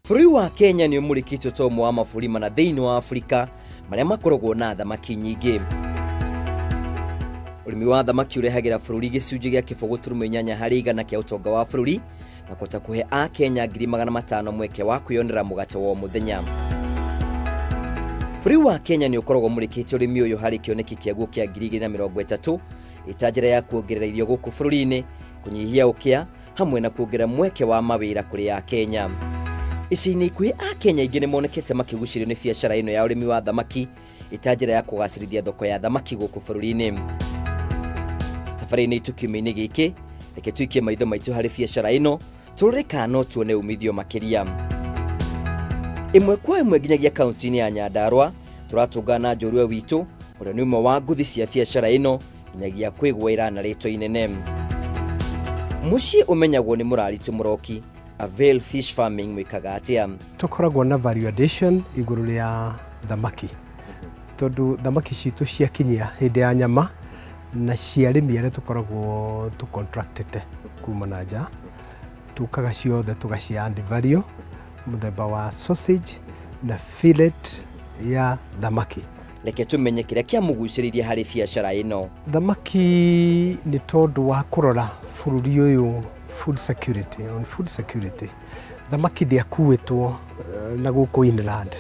Bũrũri wa Kenya nĩ ũmũrĩkĩtwo ta ũmwe wa mabũrũri mana thĩinĩ wa Afrika marĩa makoragwo na thamaki nyingĩ. Ũrĩmi wa thamaki ũrehagĩra bũrũri gĩcunjĩ gĩa 8.8 harĩ igana kĩa ũtonga wa bũrũri na kũhota kũhe Akenya 500,000 mweke wa kwĩyonera mũgate wa mũthenya. Bũrũri wa Kenya nĩ ũkoragwo mũrĩkĩtio ũrĩmi ũyũ harĩ kĩoneki kĩaguo kĩa 2030 ĩta njĩra ya kuongerera irio gũkũ bũrũri-inĩ, kũnyihia ũkĩa hamwe na kuongerera mweke wa mawĩra kũrĩ Akenya. Ici-inĩ ikuhĩ Akenya aingĩ nĩ monekete makĩgucĩrĩrio nĩ biacara ĩno ya ũrĩmi wa thamaki ĩta njĩra ya kũgacĩrithia thoko ya thamaki gũkũ bũrũri-inĩ. Tabarĩra-inĩ itũ kiumia-inĩ gĩkĩ, reke tuikie maitho maitũ harĩ biacara ĩno tũrore kana tuone umithio makĩria. Ĩmwe kwa ĩmwe nginyagia kaunti-inĩ ya Nyandarua tũratũngana na njorua witũ ũrĩa nĩ ũmwe wa nguthi cia biacara ĩno nginyagia kwĩgwĩra na rĩtwa inene. Mũciĩ ũmenyagwo nĩ mũraritũ mũroki Avail Fish Farming mwĩkaga atĩa? Tũkoragwo na value addition igũrũ rĩa thamaki, tondũ thamaki citũ ciakinyia hĩndĩ ya nyama na cia arĩmi arĩa tũkoragwo tũcontractĩte kuma na nja, tũkaga ciothe tũgacia add value mũthemba wa sausage na fillet ya thamaki. Reke tũmenye kĩrĩa kĩamũgucĩrĩirie harĩ biacara ĩno. Thamaki nĩ tondũ wa kũrora bũrũri ũyũ food security. Thamaki ndĩakuĩtwo na gũkũ inland.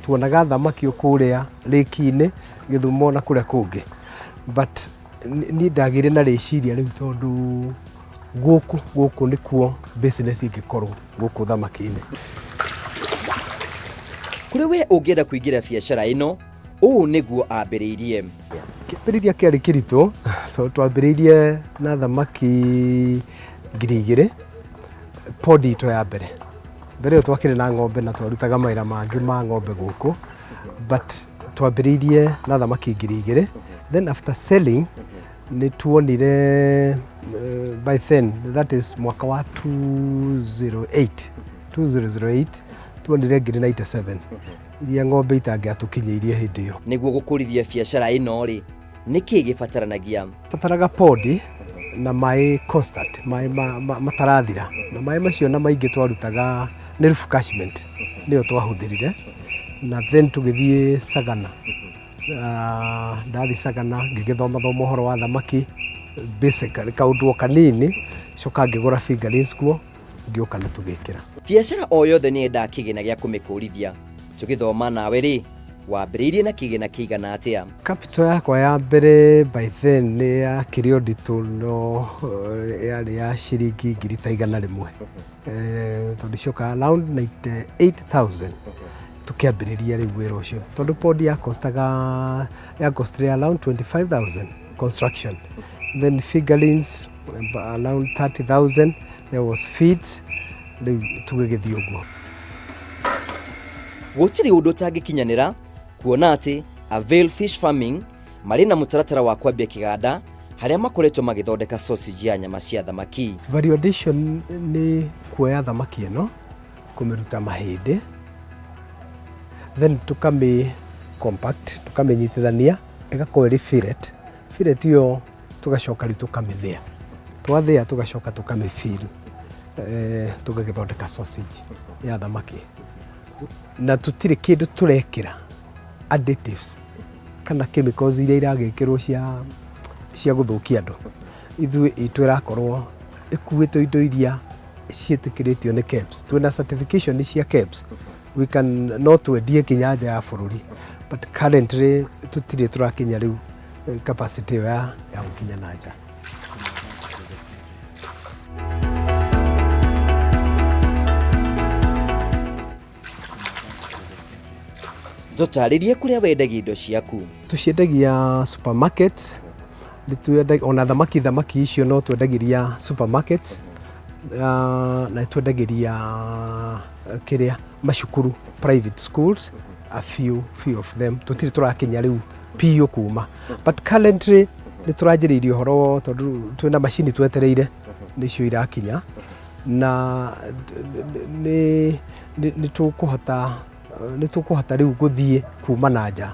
Tuonaga thamaki kũrĩa lake-inĩ Gĩthumo na kũrĩa kũngĩ. But niĩ ndagĩire na rĩciria rĩu tondũ gũkũ nĩkuo business ingĩkorwo gũkũ thamaki-inĩ. Kũrĩ we ũngĩenda kũingĩra biacara ĩno, ũũ nĩguo ambĩrĩirie. Kĩambĩrĩria kĩarĩ kĩritũ, twambĩrĩirie na thamaki 2,000 podi itũ ya mbere. Mbere ĩyo twakĩrĩ na ng'ombe na twarutaga mawĩra mangĩ ma ng'ombe gũkũ, but twambĩrĩirie na thamaki 2,000. Then after selling nĩ tuonire by then, that is mwaka wa 2008 tuonire 97 iria ng'ombe itangĩatũkinyĩirie hĩndĩ ĩyo. Nĩguo gũkũrithia biacara ĩno rĩ, nĩkĩ gĩbataranagia? Bataraga podi na maĩ constant, maĩ matarathira, na maĩ macio na maingĩ twarutaga nĩ refreshment nĩyo twahũthĩrire, na then tũgĩthiĩ Sagana. Ndathi Sagana ngĩgĩthoma ũhoro wa thamaki basic kaũndũ kanini, coka ngĩgũra fingerlings kuo ngĩoka na tũgĩkĩra. Biacara o yothe nĩ yendaga kĩgĩna gĩa kũmĩkũrithia. Tũgĩthoma nawe rĩ, wambĩrĩirie na kĩgĩna kĩigana atĩa? Capital yakwa ya mbere by then nĩ yakĩrĩ ũnditũ no yarĩ ya ciringi 100,000. Tũgĩcoka around 98,000 tukĩambĩrĩria rĩu wĩra ũcio, tondũ podi yakostire around 25,000 construction, then fingerlings around 30,000, there was feeds, rĩu tũgĩgĩthiĩ ũguo. Gũtirĩ ũndũ ũtangĩkinyanĩra kuona atĩ Avail Fish Farming marĩ na mũtaratara wa kwambia kĩganda harĩa makoretwo magĩthondeka sausage ya nyama cia thamaki. Value addition nĩ kuoya thamaki ĩno kũmĩruta mahĩndĩ, then tũkamĩ compact, tũkamĩnyitithania ĩgakorwo ĩrĩ fillet. Fillet ĩyo tũgacoka rĩu tũkamĩthĩa, twathĩa tũgacoka tũkamĩfill, tũgagĩthondeka sausage ya thamaki. Na tũtirĩ kĩndũ tũrekĩra additives kana chemicals iria iragĩkĩrwo cia gũthũkia andũ. Ithuĩ itũ ĩrakorwo ĩkuĩtwo indo iria ciĩtĩkĩrĩtio nĩ KEBS. Twĩna certification cia KEBS, we can not twendie kinya nja ya bũrũri, but currently tũtirĩ tũrakinya rĩu capacity ya gũkinya na nja. Tũtarĩrie kũrĩa wendagia indo ciaku. Tũciendagia supermarkets, ona thamaki icio no twendagĩria supermarkets, na twendagĩria kĩrĩa macukuru, private schools, a few of them. Tũtirĩ tũrakinya rĩu piũ kuma, but currently nĩ tũranjĩrĩirie ũhoro tondũ twĩna macini twetereire nĩcio irakinya, na nĩ tũkũhota rĩu gũthiĩ kuma na nja,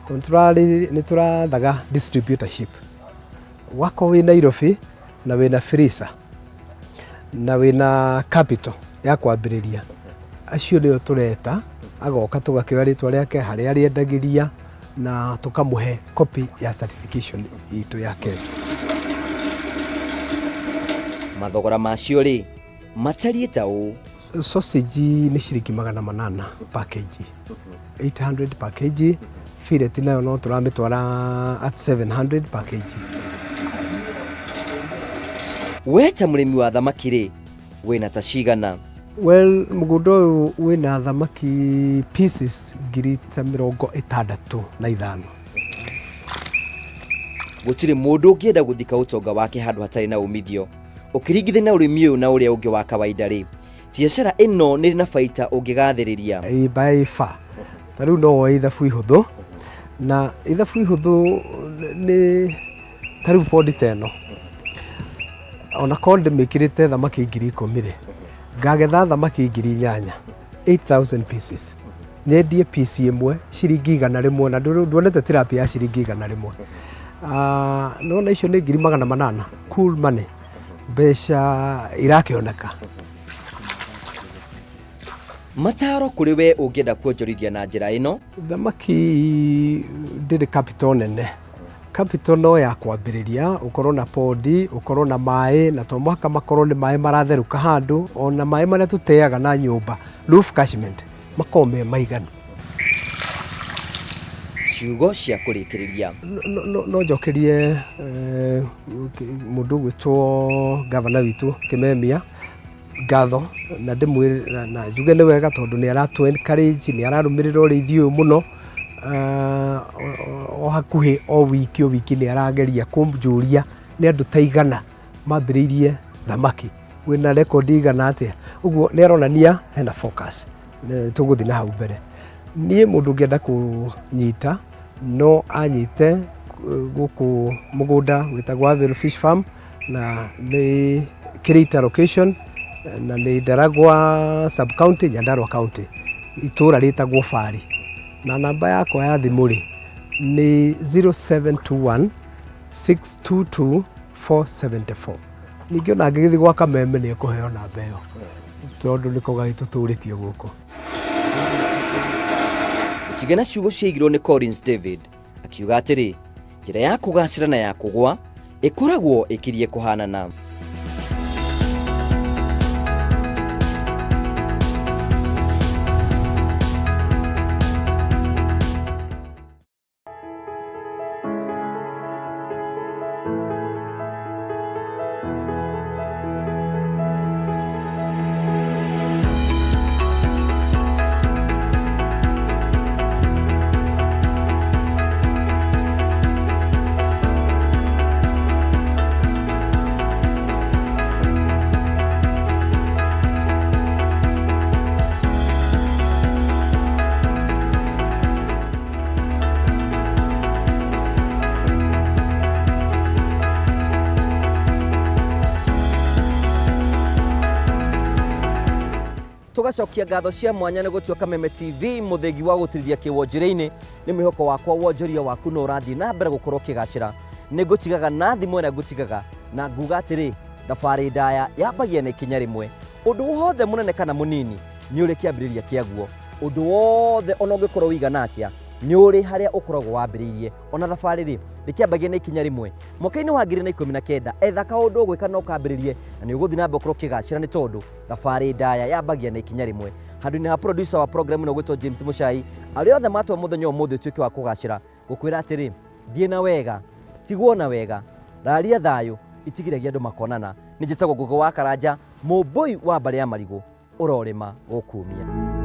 tondũ nĩ tũrathaga distributorship. Wako wĩ Nairobi na wĩna freezer na wĩna capital ya kwambĩrĩria, acio nĩo tũreta agoka tũgakĩoya rĩtwa rĩake harĩa arĩendagĩria na tũkamũhe copy ya certification itũ ya KEBS. Mathogora macio rĩ matariĩ ta ũũ. Sausage nĩ ciringi 800 per kg, 800 per kg. Fillet nayo no tũramĩtwara at 700 per kg. We ta mũrĩmi wa thamaki rĩ wĩna ta cigana? Well, mũgũnda ũyũ wĩna thamaki pieces 65,000. Gũtirĩ mũndũ ũngĩenda gũthika ũtonga wake handũ hatarĩ na umithio. Ũkĩringithania na ũrĩmi ũyũ na ũrĩa ũngĩ wa kawaida rĩ, biacara ĩno nĩ na baita ũngĩgathĩrĩria? By far. Ta rĩu no woe ithabu ihũthũ, na ithabu ihũthũ nĩ ta rĩu pondi ta ĩno. Ona korwo ndĩmĩkĩrĩte thamaki 10,000 rĩ, ngagetha thamaki 8,000, 8,000 pieces. Nyendie piece ĩmwe ciringi 100 na nduonete tilapia ya ciringi 100. Nona icio nĩ 800,000 cool money, mbeca irakĩoneka. Mataro kũrĩ we ũngĩenda kuonjorithia na njĩra ĩno? Thamaki ndĩrĩ capital nene. Capital no ya kwambĩrĩria, ũkorwo na pondi, ũkorwo na maĩ, na to mũhaka makorwo nĩ maĩ maratherũka handũ, ona maĩ marĩa tũteaga na nyũmba, roof catchment, makorwo me maiganu. Ciugo cia kũrĩkĩrĩria. No njokerie mũndũ gwĩtwo gavana witũ Kameme ngatho, na ndĩmwĩre na njuge nĩ wega tondũ nĩ aratu encourage, nĩ ararũmĩrĩra ũrĩithia ũyũ mũno. O hakuhĩ o wiki nĩ arageria kũnjũria nĩ andũ ta 100 mambĩrĩirie thamaki. Wĩna record igana atĩa? Ũguo nĩ aronania hena focus. Tũgũthiĩ na hau mbere. Niĩ mũndũ ũngĩenda kũnyita no anyite gũkũ mũgũnda wĩtagwo Avil Fish Farm, na nĩ Kirita location, na nĩ Ndaragwa sub county, Nyandarua county, itũra rĩtagwo Fari. Na namba yakwa ya thimũ rĩ nĩ 0721 622 474. Ningĩ ona angĩgĩthiĩ gwa Kameme nĩ ekũheo namba ĩyo tondũ nĩko gagĩtũtũrĩtie gũkũ. Gũtigana ciugo ciaigirwo nĩ Collins David akiuga atĩrĩ, njĩra ya kũgacĩra na ya kũgwa ĩkoragwo ĩkĩrie kũhanana. Tugacokia ngatho cia mwanya nĩ gũtua Kameme TV mũthegi wa gũtirithia kĩwonjĩrĩ-inĩ. Nĩ mwĩhoko wakwa wonjoria waku no ũrathiĩ na mbere gũkorwo kĩgacĩra. Nĩ ngũtigaga na thimũ ĩrĩa ngũtigaga na nguga atĩrĩ, thabarĩ ndaya yambagia na ikinya rĩmwe. Ũndũ wothe mũnene kana mũnini nĩ ũrĩ kĩambĩrĩria kĩaguo. Ũndũ wothe ona ũngĩkorwo wĩigana atĩa nĩ ũrĩ harĩa ũkoragwo wambĩrĩirie. Ona thabarĩ rĩ ndĩkĩambagia na ikinya rĩmwe. Mwaka-inĩ wa 2019 etha kaũndũ ũgwĩka no kambĩrĩrie na nĩ ũgũthiĩ na mbere ũkorwo kĩgacĩra, nĩ tondũ thabarĩ ndaya yambagia na ikinya rĩmwe. Handũ-inĩ ha producer wa program ĩno gwĩtwo James Muchai, arĩa othe matua mũthenya ũmũthĩ ũtuĩke wa kũgacĩra, gũkwĩra atĩrĩ, thiĩ na wega, tigwo na wega, raria thayũ, itigiragia andũ makonana. Nĩ njĩtagwo Ngũgũ wa Karanja, mũmbũi wa mbarĩ ya marigũ, ũrorĩma gũkumia.